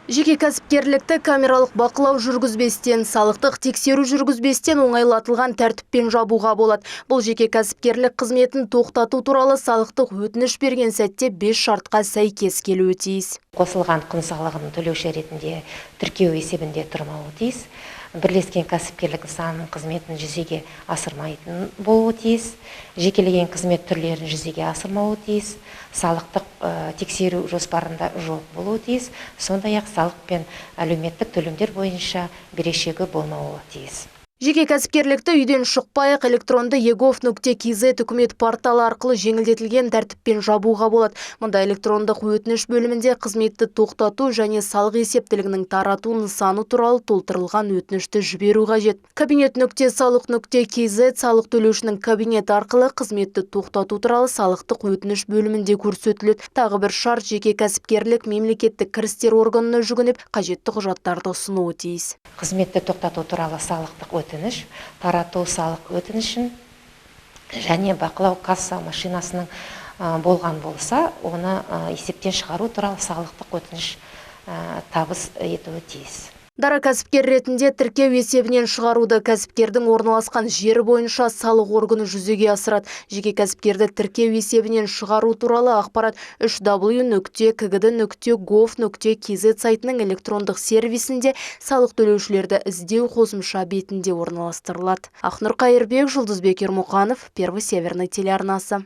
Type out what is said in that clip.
Жеке кәсіпкерлікті камералық бақылау жүргізбестен, салықтық тексеру жүргізбестен оңайлатылған тәртіппен жабуға болады. Бұл жеке кәсіпкерлік қызметін тоқтату туралы салықтық өтініш берген сәтте 5 шартқа сәйкес келуі тиіс. Қосылған құн салығын төлеуші ретінде тіркеу есебінде тұрмауы тиіс. Бірлескен кәсіпкерлік нысанының қызметін жүзеге асырмайтын болуы тиіс. Жекелеген қызмет түрлерін жүзеге асырмауы тиіс. Салықтық тексеру жоспарында жоқ болуы тиіс. Сондай-ақ салық пен әлеуметтік төлемдер бойынша берешегі болмауы тиіс. Жеке кәсіпкерлікті үйден шықпай-ақ электронды egov.kz үкімет порталы арқылы жеңілдетілген тәртіппен жабуға болады. Мұнда электрондық өтініш бөлімінде қызметті тоқтату және салық есептілігінің тарату нысаны туралы толтырылған өтінішті жіберу қажет. Кабинет.салық.kz салық төлеушінің кабинет арқылы қызметті тоқтату туралы салықтық өтініш бөлімінде көрсетіледі. Тағы бір шарт, жеке кәсіпкерлік мемлекеттік кірістер органына жүгініп, қажетті құжаттарды ұсынуы тиіс. Қызметті тоқтату туралы салықтық өтініш, тарату салық өтінішін және бақылау касса машинасының болған болса, оны есептен шығару туралы салықтық өтініш табыс етуі тиіс. Дара кәсіпкер ретінде тіркеу есебінен шығаруды кәсіпкердің орналасқан жері бойынша салық органы жүзеге асырады. Жеке кәсіпкерді тіркеу есебінен шығару туралы ақпарат www.kgd.gov.kz сайтының электрондық сервисінде салық төлеушілерді іздеу қосымша бетінде орналастырылады. Ақнұр Қайырбек, Жұлдызбек Ермұқанов, Первый Северный телеарнасы.